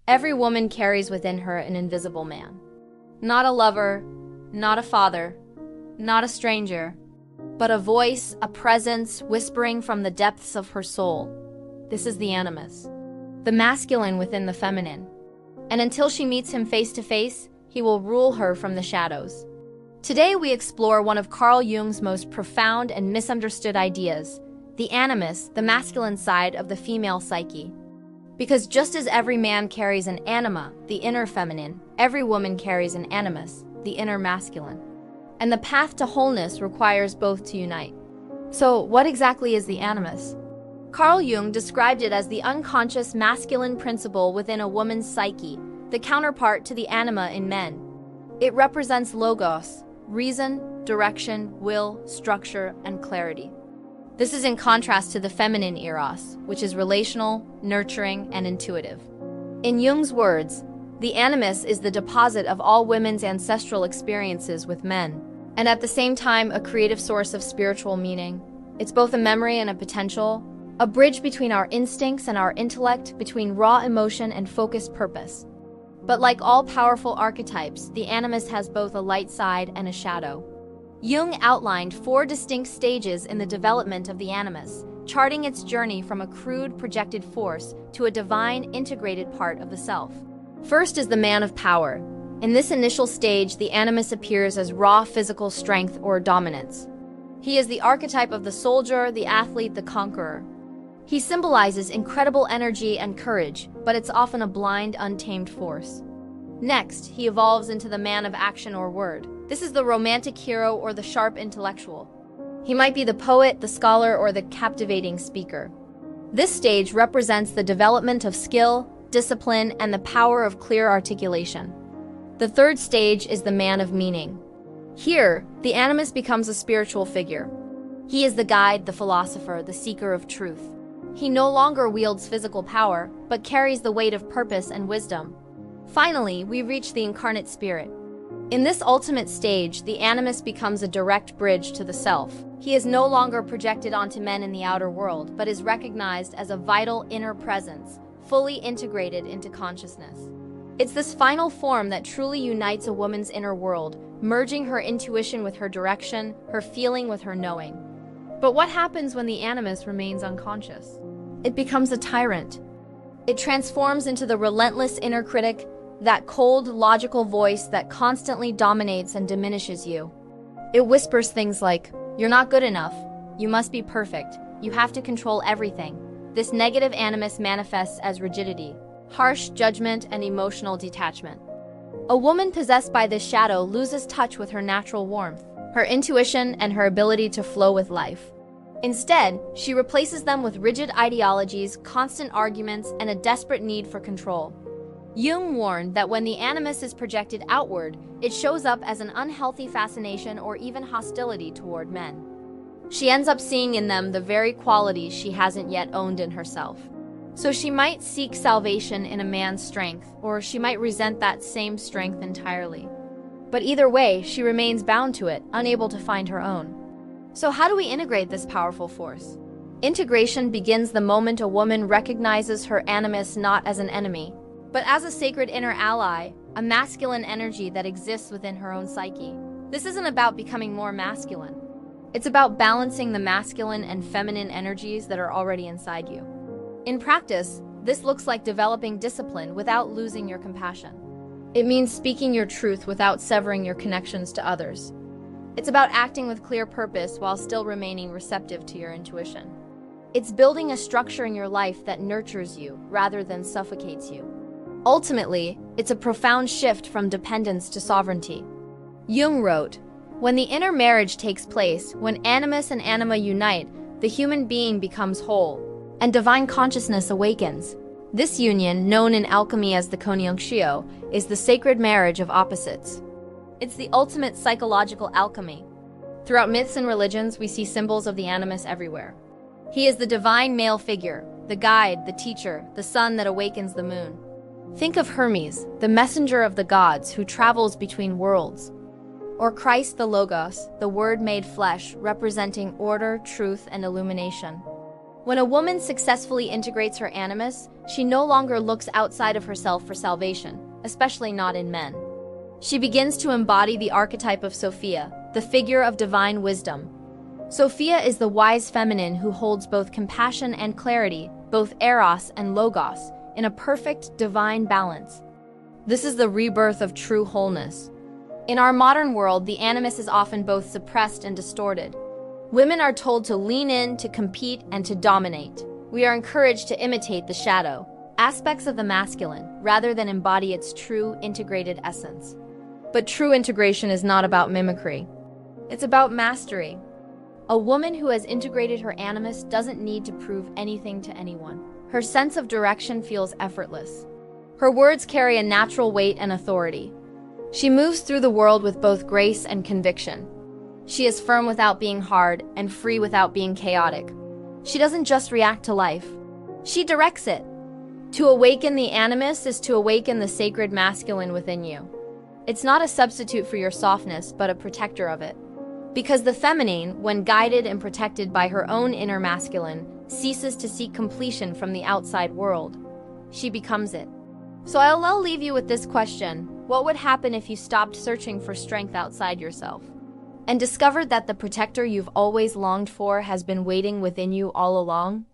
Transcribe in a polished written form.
Every woman carries within her an invisible man. Not a lover, not a father, not a stranger, but a voice, a presence whispering from the depths of her soul. This is the animus, the masculine within the feminine. And until she meets him face to face, he will rule her from the shadows. Today we explore one of Carl Jung's most profound and misunderstood ideas, the animus, the masculine side of the female psyche. Because just as every man carries an anima, the inner feminine, every woman carries an animus, the inner masculine. And the path to wholeness requires both to unite. So, what exactly is the animus? Carl Jung described it as the unconscious masculine principle within a woman's psyche, the counterpart to the anima in men. It represents logos, reason, direction, will, structure, and clarity. This is in contrast to the feminine eros, which is relational, nurturing, and intuitive. In Jung's words, the animus is the deposit of all women's ancestral experiences with men, and at the same time a creative source of spiritual meaning. It's both a memory and a potential, a bridge between our instincts and our intellect, between raw emotion and focused purpose. But like all powerful archetypes, the animus has both a light side and a shadow. Jung outlined 4 distinct stages in the development of the animus, charting its journey from a crude projected force to a divine integrated part of the self. First is the man of power. In this initial stage, the animus appears as raw physical strength or dominance. He is the archetype of the soldier, the athlete, the conqueror. He symbolizes incredible energy and courage, but it's often a blind, untamed force. Next, he evolves into the man of action or word. This is the romantic hero or the sharp intellectual. He might be the poet, the scholar, or the captivating speaker. This stage represents the development of skill, discipline, and the power of clear articulation. The third stage is the man of meaning. Here, the animus becomes a spiritual figure. He is the guide, the philosopher, the seeker of truth. He no longer wields physical power, but carries the weight of purpose and wisdom. Finally, we reach the incarnate spirit. In this ultimate stage, the animus becomes a direct bridge to the self. He is no longer projected onto men in the outer world, but is recognized as a vital inner presence, fully integrated into consciousness. It's this final form that truly unites a woman's inner world, merging her intuition with her direction, her feeling with her knowing. But what happens when the animus remains unconscious? It becomes a tyrant. It transforms into the relentless inner critic, that cold, logical voice that constantly dominates and diminishes you. It whispers things like, "You're not good enough. You must be perfect. You have to control everything." This negative animus manifests as rigidity, harsh judgment, and emotional detachment. A woman possessed by this shadow loses touch with her natural warmth, her intuition, and her ability to flow with life. Instead, she replaces them with rigid ideologies, constant arguments, and a desperate need for control. Jung warned that when the animus is projected outward, it shows up as an unhealthy fascination or even hostility toward men. She ends up seeing in them the very qualities she hasn't yet owned in herself. So she might seek salvation in a man's strength, or she might resent that same strength entirely. But either way, she remains bound to it, unable to find her own. So how do we integrate this powerful force? Integration begins the moment a woman recognizes her animus not as an enemy, but as a sacred inner ally, a masculine energy that exists within her own psyche. This isn't about becoming more masculine. It's about balancing the masculine and feminine energies that are already inside you. In practice, this looks like developing discipline without losing your compassion. It means speaking your truth without severing your connections to others. It's about acting with clear purpose while still remaining receptive to your intuition. It's building a structure in your life that nurtures you rather than suffocates you. Ultimately, it's a profound shift from dependence to sovereignty. Jung wrote, "When the inner marriage takes place, when animus and anima unite, the human being becomes whole, and divine consciousness awakens. This union, known in alchemy as the coniunctio, is the sacred marriage of opposites." It's the ultimate psychological alchemy. Throughout myths and religions, we see symbols of the animus everywhere. He is the divine male figure, the guide, the teacher, the sun that awakens the moon. Think of Hermes, the messenger of the gods who travels between worlds. Or Christ the Logos, the Word made flesh, representing order, truth, and illumination. When a woman successfully integrates her animus, she no longer looks outside of herself for salvation, especially not in men. She begins to embody the archetype of Sophia, the figure of divine wisdom. Sophia is the wise feminine who holds both compassion and clarity, both eros and logos, in a perfect divine balance. This is the rebirth of true wholeness. In our modern world, the animus is often both suppressed and distorted. Women are told to lean in, to compete, and to dominate. We are encouraged to imitate the shadow, aspects of the masculine, rather than embody its true, integrated essence. But true integration is not about mimicry. It's about mastery. A woman who has integrated her animus doesn't need to prove anything to anyone. Her sense of direction feels effortless. Her words carry a natural weight and authority. She moves through the world with both grace and conviction. She is firm without being hard and free without being chaotic. She doesn't just react to life. She directs it. To awaken the animus is to awaken the sacred masculine within you. It's not a substitute for your softness, but a protector of it. Because the feminine, when guided and protected by her own inner masculine, ceases to seek completion from the outside world. She becomes it. So I'll leave you with this question. What would happen if you stopped searching for strength outside yourself and discovered that the protector you've always longed for has been waiting within you all along?